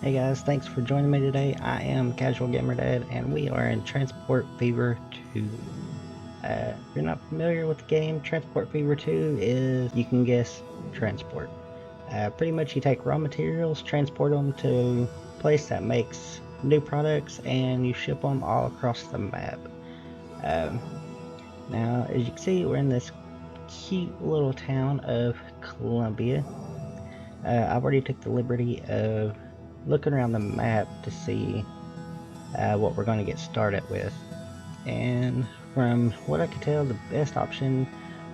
Hey guys, thanks for joining me today. I am Casual Gamer Dad, and we are in Transport Fever 2. If you're not familiar with the game, Transport Fever 2 is, you can guess, transport. Pretty much you take raw materials, transport them to a place that makes new products, and you ship them all across the map. Um, Now, as you can see, we're in this cute little town of Columbia. I've already took the liberty of looking around the map to see what we're going to get started with. And from what I could tell, the best option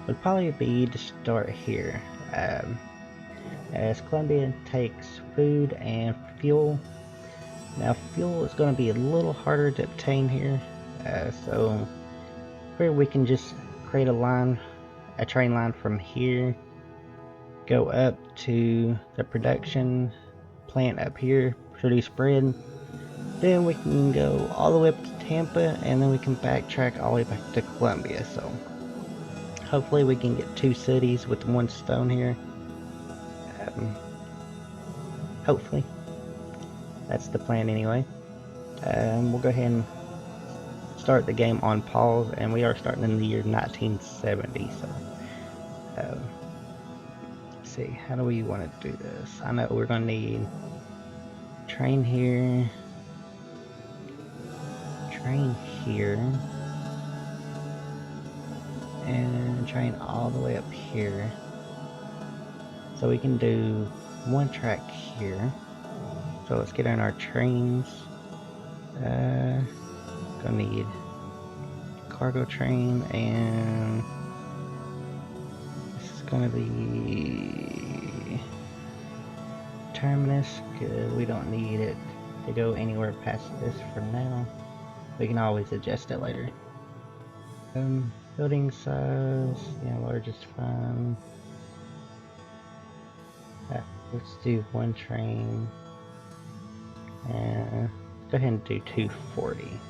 would probably be to start here. Um, as Columbia takes food and fuel. Now, fuel is going to be a little harder to obtain here, so here we can just create a train line from here, go up to the production plant up here, produce bread. Then we can go all the way up to Tampa, and then we can backtrack all the way back to Columbia. So hopefully we can get two cities with one stone here. Um, Hopefully. That's the plan anyway. We'll go ahead and start the game on pause, and we are starting in the year 1970. So let's see, how do we want to do this? I know we're going to need train here, train here, and train all the way up here. So we can do one track here. So let's get on our trains. Gonna need cargo train, and this is gonna be terminus because we don't need it to go anywhere past this for now. We can always adjust it later. Building size, yeah, large is fine. Let's do one train, and go ahead and do 240.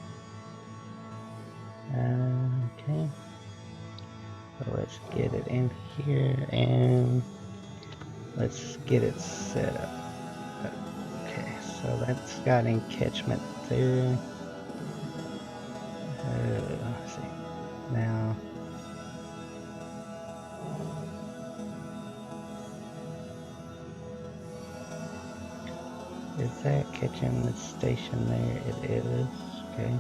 Okay, so let's get it in here and let's get it set up. Okay, so that's got encatchment there. Let's see. Now, is that catching the station there? It is. Okay.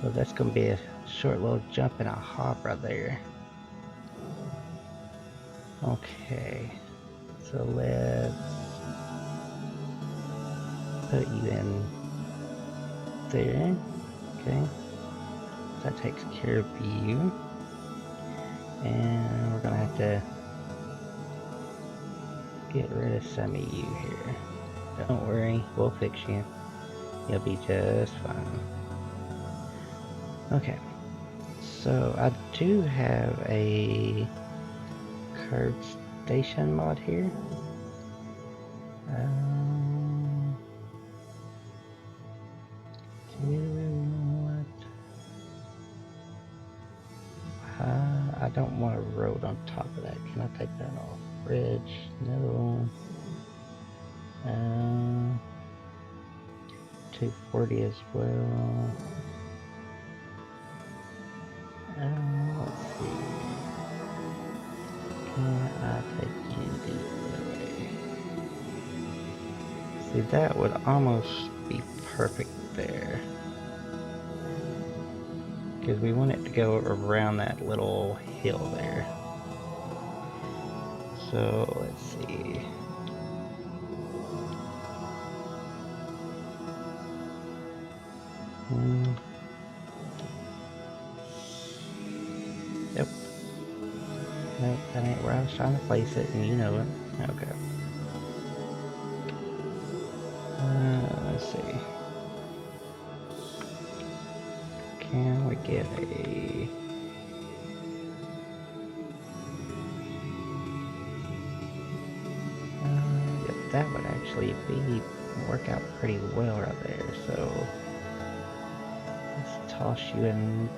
So that's gonna be a short little jump and a hop right there. Okay. So let's put you in there. Okay. That takes care of you. And we're gonna have to get rid of some of you here. Don't worry, we'll fix you. You'll be just fine. Okay. So I do have a curved station mod here. I don't want a road on top of that. Can I take that off? Bridge? No. 240 as well. Let's see. Can I take you this way? See, that would almost be perfect there. Because we want it to go around that little hill there. So, let's see. Yep. Nope, that ain't where I was trying to place it, and you know it. Okay. Let's see. Can we get a... Yep, that would actually work out pretty well right there, so... Let's toss you in.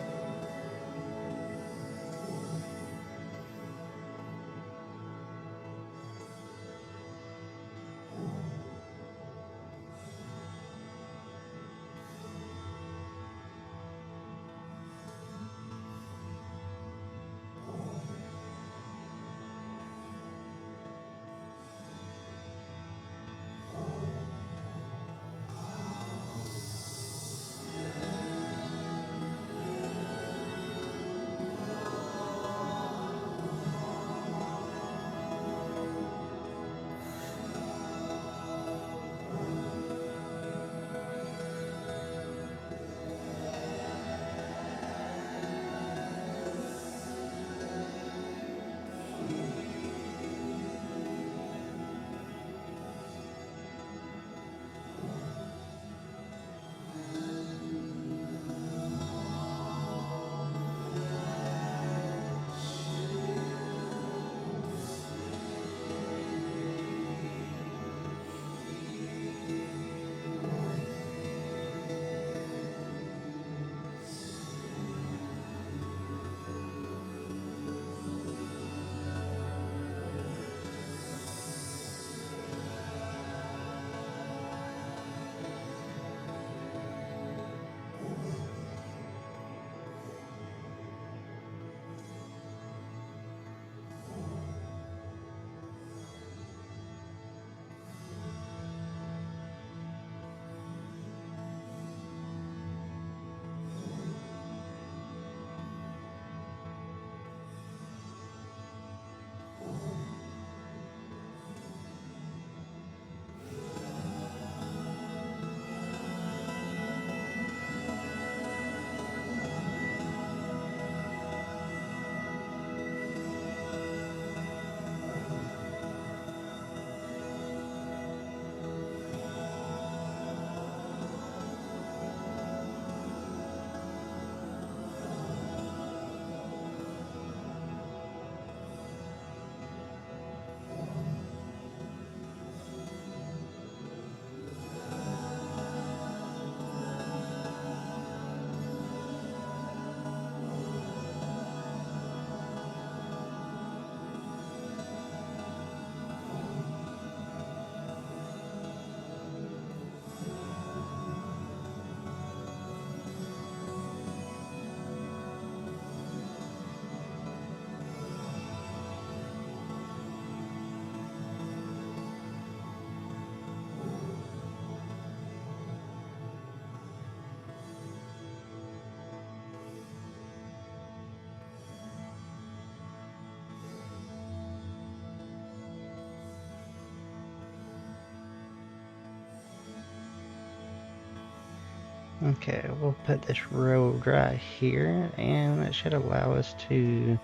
Okay, we'll put this road right here, and it should allow us to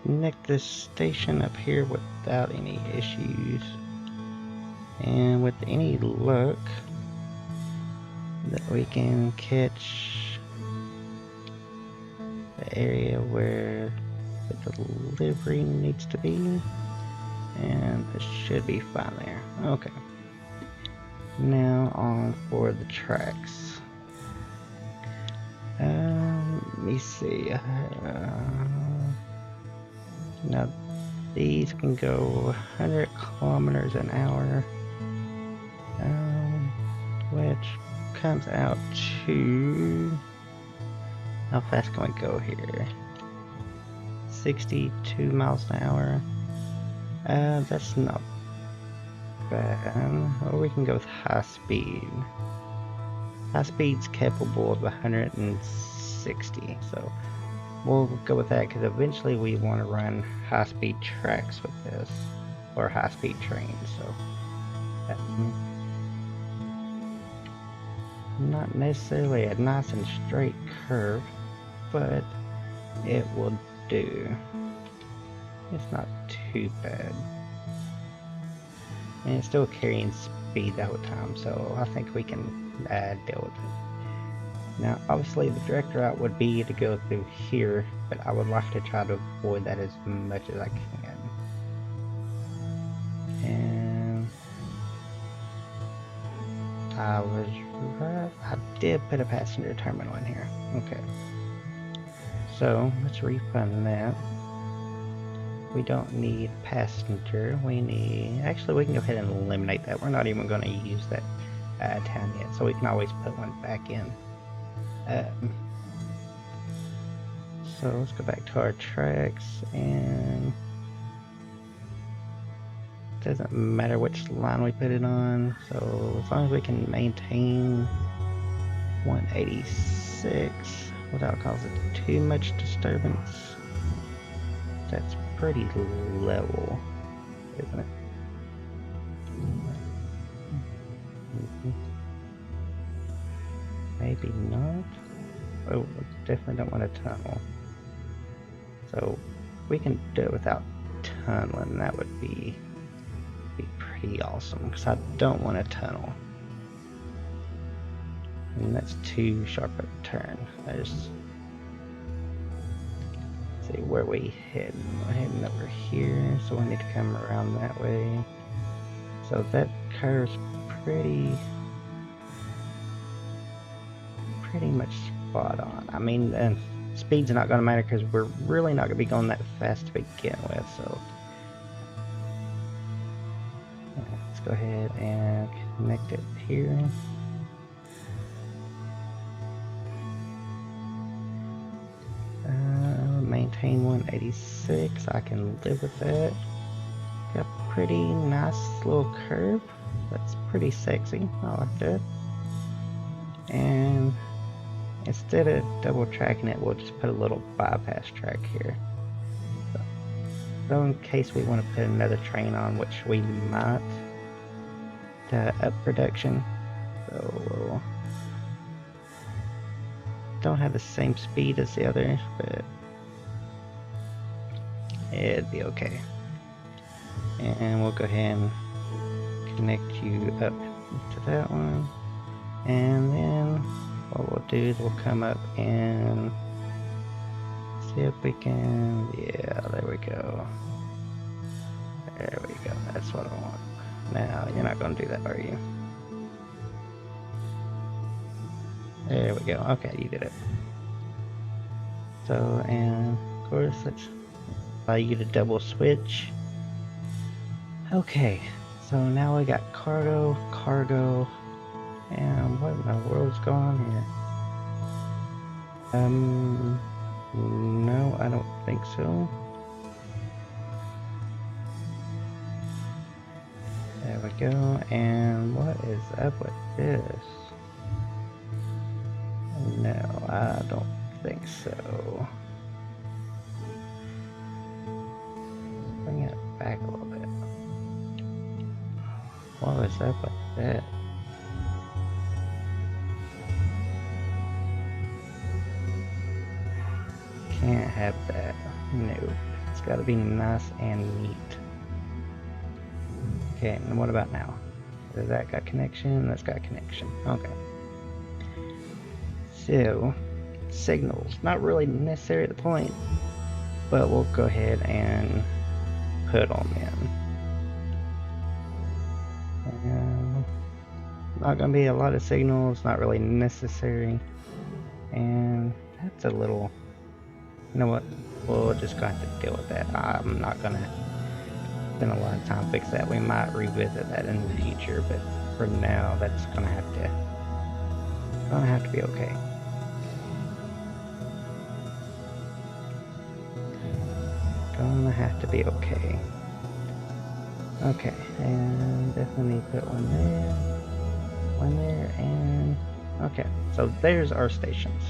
connect this station up here without any issues. And with any luck, that we can catch the area where the delivery needs to be, and it should be fine there. Okay. Now on for the tracks. Let me see. Now these can go 100 kilometers an hour, which comes out to, how fast can we go here? 62 miles an hour. That's not bad. Or we can go with high speed. High speed's capable of 160, so we'll go with that because eventually we want to run high-speed tracks with this, or high-speed trains. So not necessarily a nice and straight curve, but it will do. It's not too bad, and it's still carrying speed the whole time, so I think we can deal with it. Now, obviously, the direct route would be to go through here, but I would like to try to avoid that as much as I can. And I was right. I did put a passenger terminal in here. Okay. So let's refund that. We don't need passenger. We need. Actually, we can go ahead and eliminate that. We're not even going to use that town yet, so we can always put one back in. So let's go back to our tracks, and it doesn't matter which line we put it on. So as long as we can maintain 186 without causing too much disturbance, that's pretty level, isn't it? Maybe not. Oh, we definitely don't want a tunnel. So we can do it without tunneling. That would be pretty awesome, because I don't want a tunnel. And that's too sharp a turn. I just see where we heading. We're heading over here, so we need to come around that way. So that curve's pretty much spot on. I mean, speed's not going to matter because we're really not going to be going that fast to begin with. So let's go ahead and connect it here. Maintain 186. I can live with that. Got a pretty nice little curve. That's pretty sexy. I like that. And instead of double tracking it, we'll just put a little bypass track here. So in case we want to put another train on, which we might, to up production. So we'll don't have the same speed as the others, but it'd be okay. And we'll go ahead and connect you up to that one. And then what we'll do is we'll come up and see if we can, yeah, there we go. There we go, that's what I want. Now, you're not going to do that, are you? There we go, okay, you did it. So, and of course, let's allow you to double switch. Okay, so now we got cargo, and what in the world's going on here? No, I don't think so. There we go, and what is up with this? No, I don't think so. Bring it back a little bit. What was up with that? can't have that. No. It's gotta be nice and neat. Okay, and what about now? Has that got connection? That's got connection. Okay. So, signals. Not really necessary at the point, but we'll go ahead and put them in. Not gonna be a lot of signals, not really necessary. And that's a little, you know what, we'll just go have to deal with that. I'm not gonna spend a lot of time fix that. We might revisit that in the future, but for now that's gonna have to be okay. Gonna have to be okay. Okay, and definitely need to put one there, and okay, so there's our stations.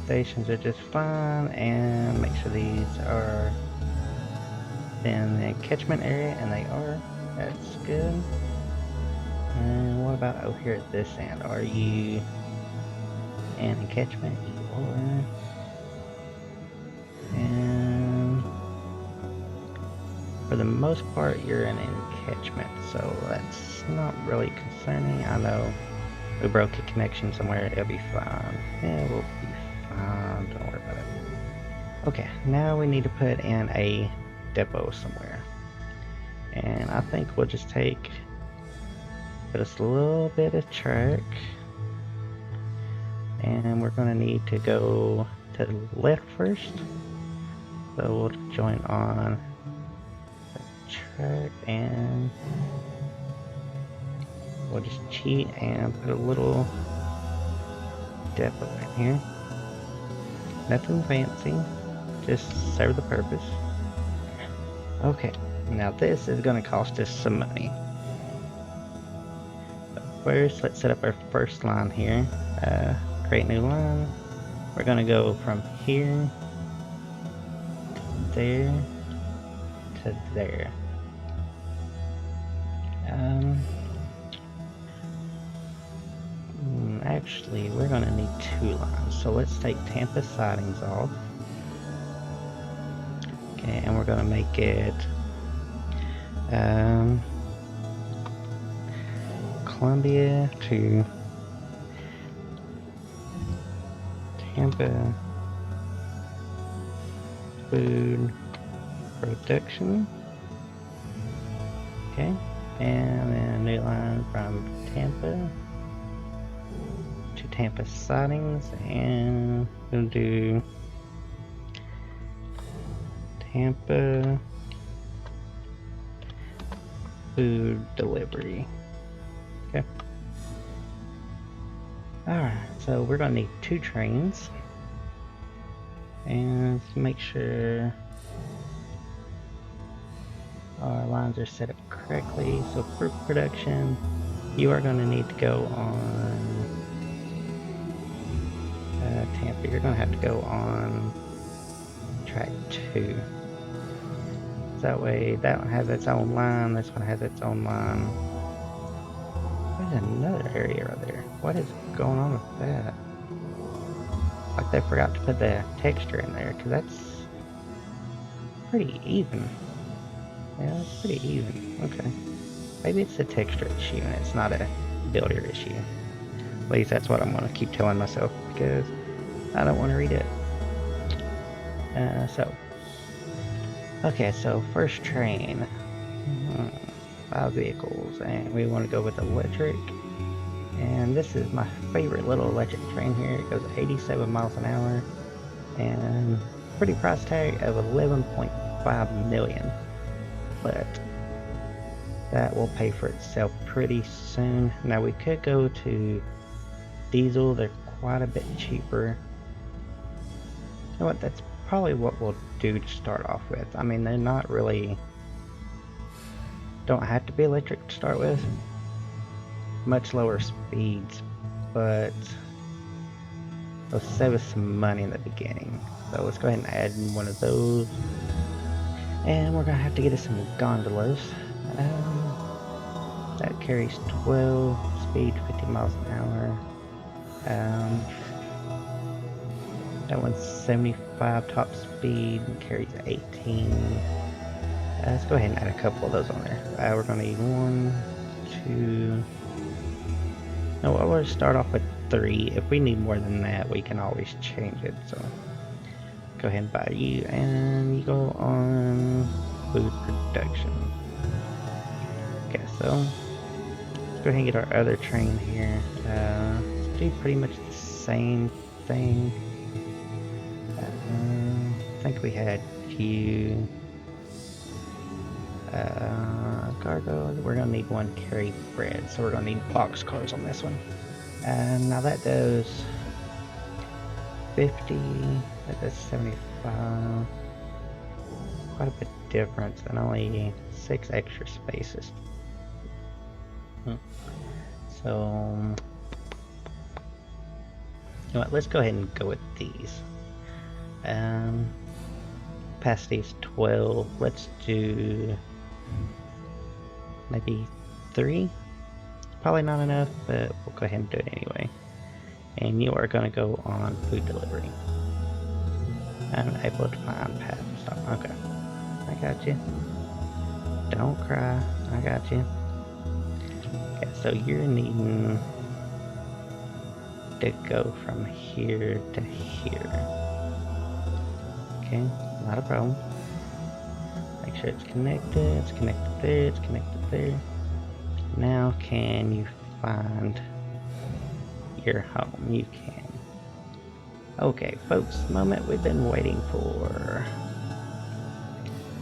Stations are just fine, and make sure these are in the catchment area, and they are. That's good. And what about over here at this end? Are you in the catchment? You are. And for the most part, you're in catchment, so that's not really concerning. I know we broke a connection somewhere, it'll be fine. Yeah, we'll be fine, don't worry about it. Okay, now we need to put in a depot somewhere. And I think we'll just put us a little bit of track. And we're gonna need to go to the left first. So we'll join on the track and we'll just cheat and put a little depot in here. Nothing fancy, just serve the purpose. Okay, now this is going to cost us some money. But first, let's set up our first line here. Create new line. We're going to go from here, there, to there. Actually, we're going to need two lines. So let's take Tampa sidings off. Okay, and we're going to make it Columbia to Tampa food production. Okay, and then a new line from Tampa to Tampa sidings, and we'll do Tampa food delivery. Okay. Alright, so we're gonna need 2 trains. And let's make sure our lines are set up correctly. So for production, you are gonna need to go on Tampa. You're gonna have to go on track 2. That way, that one has its own line, this one has its own line. There's another area right there. What is going on with that? Like they forgot to put the texture in there, because that's pretty even. Yeah, that's pretty even. Okay. Maybe it's a texture issue and it's not a builder issue. At least that's what I'm going to keep telling myself, because I don't want to read it. Okay, so first train, 5 vehicles, and we want to go with electric. And this is my favorite little electric train here. It goes 87 miles an hour, and pretty price tag of 11.5 million. But that will pay for itself pretty soon. Now we could go to diesel, they're quite a bit cheaper. You know what, that's probably what we'll do to start off with. I mean, they're not really, don't have to be electric to start with. Much lower speeds, but they'll save us some money in the beginning. So let's go ahead and add one of those. And we're gonna have to get us some gondolas. That carries 12, speed 50 miles an hour. That one's 75 top speed, carries 18. Let's go ahead and add a couple of those on there. We're gonna need 1, 2. No, I will start off with 3. If we need more than that, we can always change it. So go ahead and buy you, and you go on food production. Okay, so let's go ahead and get our other train here. Let's do pretty much the same thing. I think we had you. Cargo, we're gonna need 1 carry bread, so we're gonna need box cars on this one. And now that does 50, that does 75. Quite a bit difference, and only 6 extra spaces. So, you know what, let's go ahead and go with these. Capacity is 12, let's do maybe 3? Probably not enough, but we'll go ahead and do it anyway. And you are going to go on food delivery. Unable to find path to stop. Okay, I got you. Don't cry, I got you. Okay, so you're needing to go from here to here. Okay, not a problem. Make sure it's connected there, it's connected there. Now can you find your home? You can. Okay, folks, the moment we've been waiting for.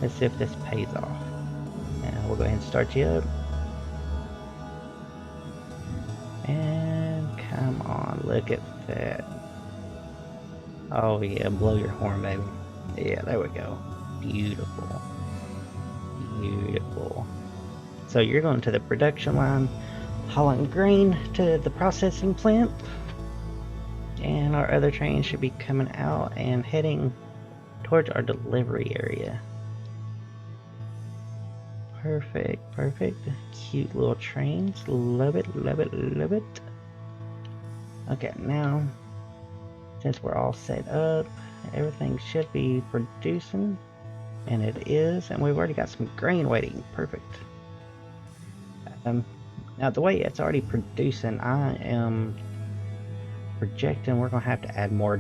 Let's see if this pays off. And we'll go ahead and start you up. And come on, look at that. Oh yeah, blow your horn, baby. Yeah, there we go. Beautiful. Beautiful. So you're going to the production line, hauling grain to the processing plant. And our other train should be coming out and heading towards our delivery area. Perfect, perfect. Cute little trains. Love it, love it, love it. Okay, now, since we're all set up, everything should be producing. And it is, and we've already got some grain waiting. Perfect. Now the way it's already producing, I am projecting we're gonna have to add more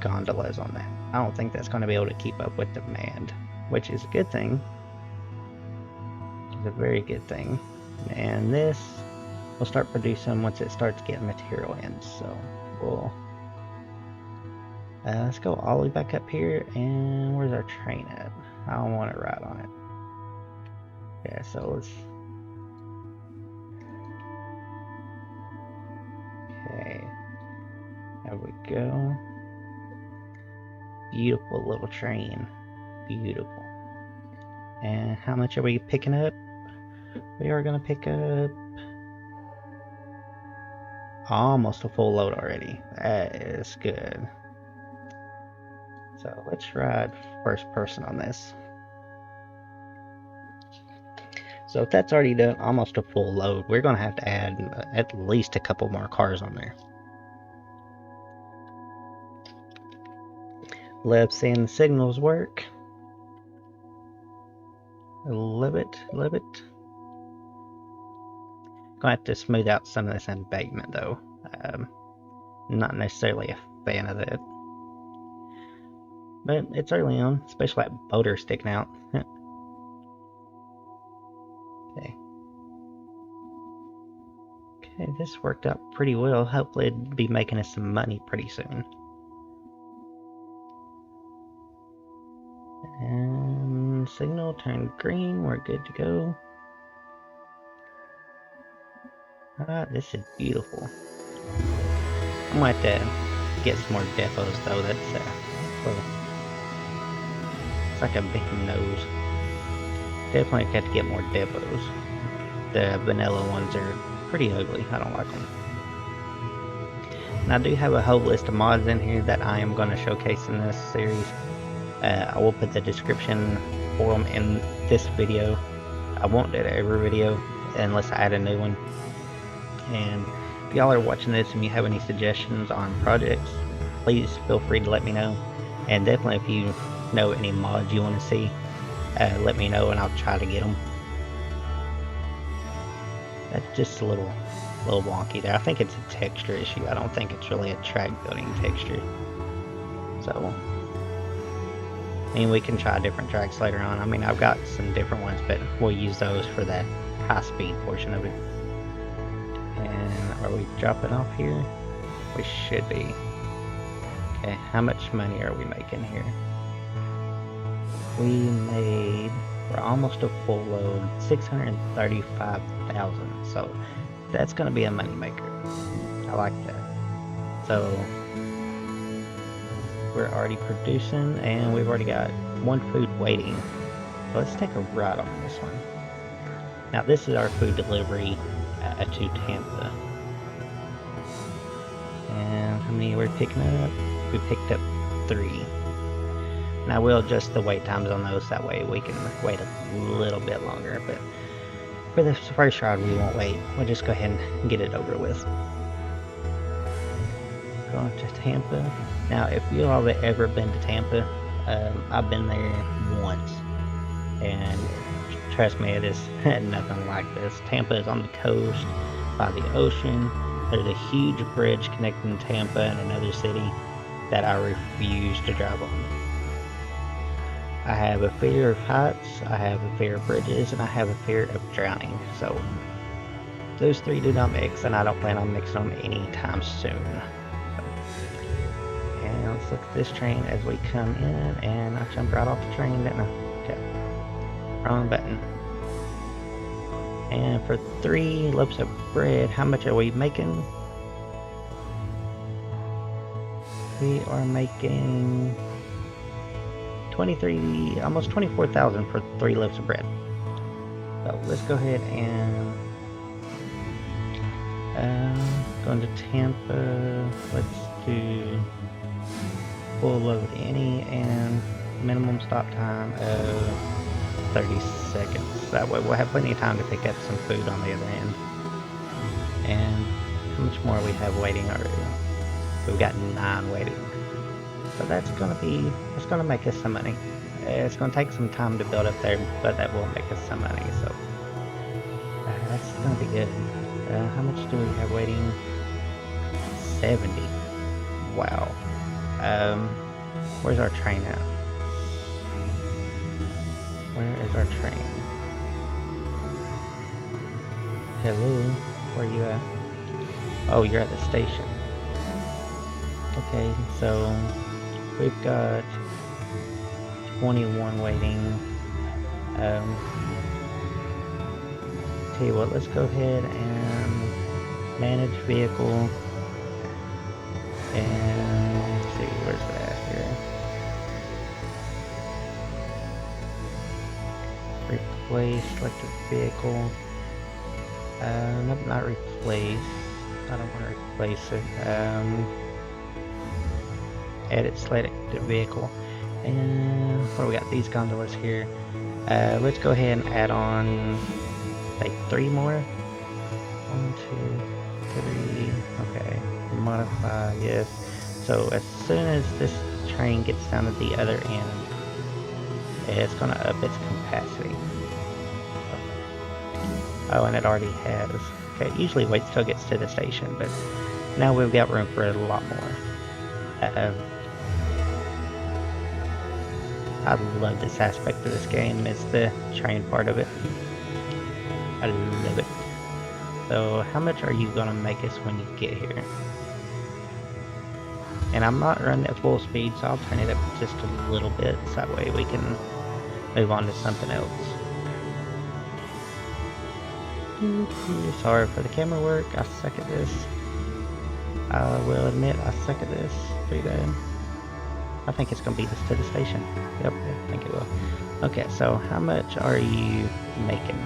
gondolas on that. I don't think that's gonna be able to keep up with demand, which is a good thing. It's a very good thing. And this will start producing once it starts getting material in. So we'll let's go all the way back up here. And where's our train at? I don't want to ride on it. Yeah, so let's. Okay, there we go. Beautiful little train. Beautiful. And how much are we picking up? We are going to pick up almost a full load already. That is good. So let's ride first person on this. So if that's already done almost a full load, we're going to have to add at least a couple more cars on there. Love seeing the signals work. Love it, love it. Gonna have to smooth out some of this embankment though. Not necessarily a fan of it. But it's early on, especially that boulder sticking out. Okay. Okay, this worked out pretty well. Hopefully it'll be making us some money pretty soon. And signal turned green, we're good to go. Alright, this is beautiful. I might get some more depots though. That's well, it's like a big nose. Definitely got to get more depots. The vanilla ones are pretty ugly. I don't like them. And I do have a whole list of mods in here that I am going to showcase in this series. I will put the description for them in this video. I won't do it every video unless I add a new one. And if y'all are watching this and you have any suggestions on projects, please feel free to let me know. And definitely if you know any mods you want to see, let me know and I'll try to get them. That's just a little wonky there. I think it's a texture issue. I don't think it's really a track building texture. So, I mean, we can try different tracks later on. I mean, I've got some different ones, but we'll use those for that high speed portion of it. And are we dropping off here? We should be. Okay, how much money are we making here? We're almost a full load, 635,000. So that's gonna be a money maker. I like that. So we're already producing and we've already got one food waiting. So let's take a ride on this one. Now this is our food delivery to Tampa. And how many we're picking up? We picked up 3. Now we'll adjust the wait times on those, that way we can wait a little bit longer, but for the first ride we won't wait. We'll just go ahead and get it over with. Going to Tampa. Now if you all have ever been to Tampa, I've been there once, and trust me, it is nothing like this. Tampa is on the coast by the ocean. There's a huge bridge connecting Tampa and another city that I refuse to drive on. I have a fear of heights, I have a fear of bridges, and I have a fear of drowning. So those 3 do not mix, and I don't plan on mixing them anytime soon. And let's look at this train as we come in, and I jumped right off the train, didn't I? Okay. Wrong button. And for 3 loaves of bread, how much are we making? We are making 23, almost 24,000 for 3 loaves of bread. So let's go ahead and going to Tampa. Let's do full load any and minimum stop time of 30 seconds. That way we'll have plenty of time to pick up some food on the other end. And how much more we have waiting already? We've got 9 waiting. So that's gonna make us some money. It's gonna take some time to build up there, but that will make us some money. So that's gonna be good. How much do we have waiting? 70. Wow. Where's our train at? Where is our train? Hello, where are you at? Oh, you're at the station. Okay, so we've got 21 waiting. Tell you what, let's go ahead and manage vehicle. And let's see, where's that here? Replace electric vehicle. Nope, not replace. I don't want to replace it. Edit selected vehicle. And what do we got? These gondolas here. Let's go ahead and add on like 3 more. 1, 2, 3. Okay. Modify, yes. So as soon as this train gets down to the other end, it's gonna up its capacity. Oh, and it already has. Okay, it usually waits till it gets to the station, but now we've got room for a lot more. I love this aspect of this game. It's the train part of it. I love it. So how much are you gonna make us when you get here? And I'm not running at full speed, so I'll turn it up just a little bit, so that way we can move on to something else. Sorry for the camera work, I suck at this. I will admit I suck at this pretty bad. I think it's gonna beat us to the station. Yep, I think it will. Okay, so how much are you making?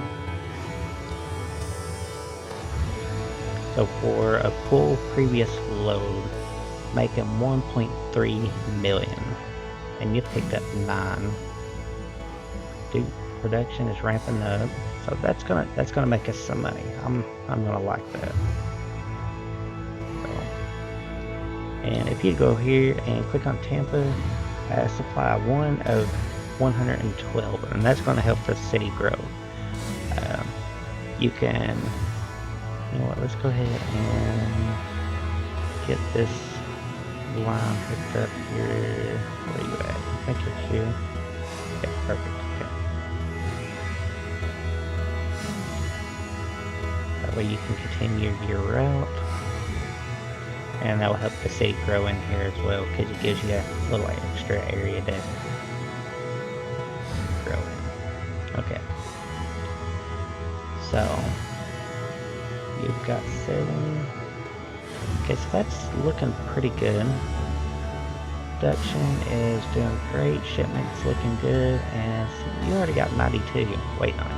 So for a full previous load, making 1.3 million, and you picked up 9. Dude, production is ramping up, so that's gonna make us some money. I'm gonna like that. And if you go here and click on Tampa, supply 1 of 112, and that's going to help the city grow. You can, you know what, let's go ahead and get this line hooked up here. Where are you at? I think it's here. Yeah, perfect. Okay. That way you can continue your route. And that will help the city grow in here as well, because it gives you a little extra area to grow in. Okay. So, you've got 7. Okay, so that's looking pretty good. Production is doing great, shipment's looking good, and you already got 92 waiting on you.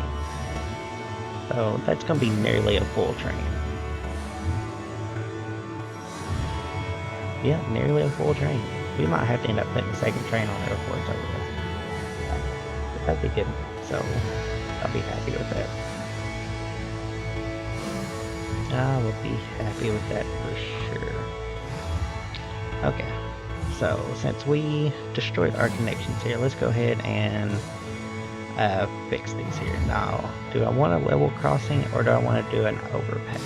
So that's going to be nearly a full train. Yeah, nearly a full train. We might have to end up putting a second train on there before it's over with. But that'd be good, so I'll be happy with that. I will be happy with that for sure. Okay, so since we destroyed our connections here, let's go ahead and fix these here. Now, do I want a level crossing or do I want to do an overpass?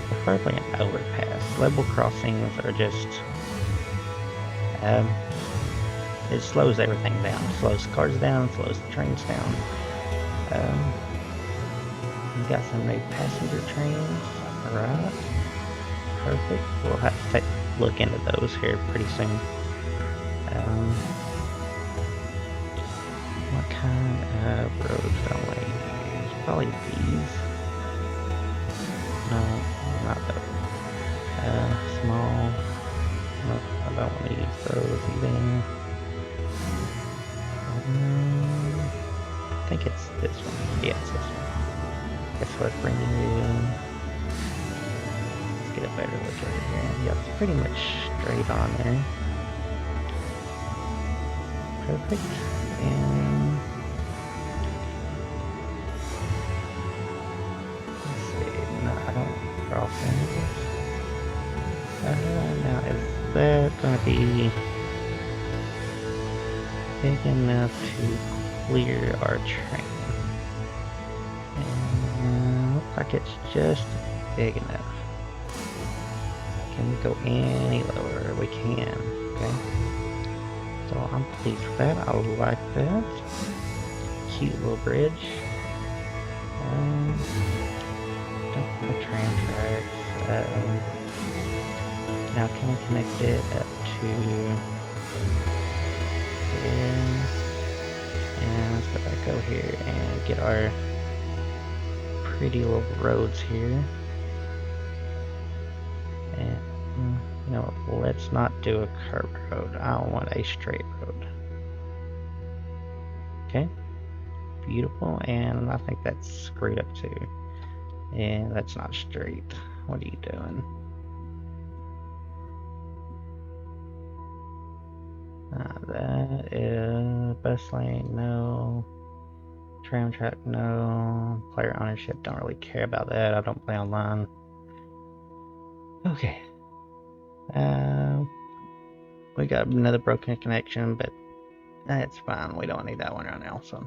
Preferably an overpass. Level crossings are just, it slows everything down. It slows the cars down, slows the trains down. We got some new passenger trains. Alright. Perfect. We'll have to take a look into those here pretty soon. What kind of roads do I want to use? Probably these. No, not those. Small. No, I don't want to use those either. I think it's this one. Yeah, it's this one. Guess what? Bringing you. Let's get a better look at it here. Yeah, it's pretty much straight on there. Perfect. And let's see. No, I don't cross any of this. Now, is that going to be big enough to clear our train? And looks like it's just big enough. Can we go any lower? We can. Okay. So I'm pleased with that. I like that. Cute little bridge. Don't want the tram tracks. Now can we connect it up to here? And let's go back over here and get our pretty little roads here. And you know, let's not do a curved road. I want a straight road. Okay, beautiful. And I think that's screwed up too. And that's not straight. What are you doing? That is bus lane, no. Tram track, no. Player ownership, don't really care about that. I don't play online. Okay. We got another broken connection, but that's fine. We don't need that one right now, so.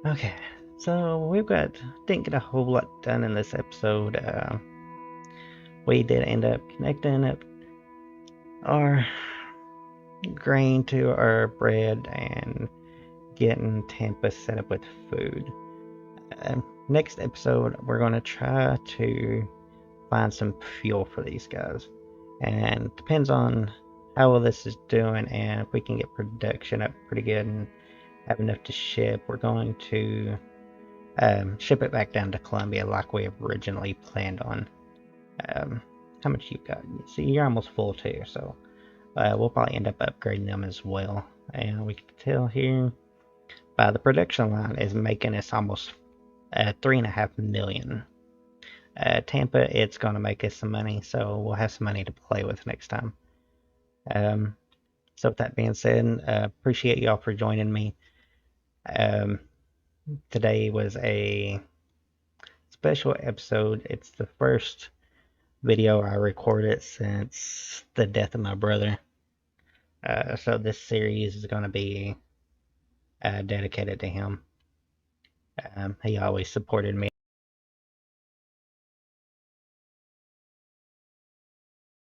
Okay, so didn't get a whole lot done in this episode. We did end up connecting up our grain to our bread and getting Tampa set up with food. Next episode, we're going to try to find some fuel for these guys. And it depends on how well this is doing and if we can get production up pretty good and have enough to ship, we're going to ship it back down to Columbia like we originally planned on. How much you got? See, you're almost full too, so we'll probably end up upgrading them as well. And we can tell here by the production line is making us almost 3.5 million. Tampa, it's going to make us some money, so we'll have some money to play with next time. So with that being said, appreciate y'all for joining me. Today was it's special episode. It's the first video I recorded since the death of my brother. So this series is going to be dedicated to him. He always supported me.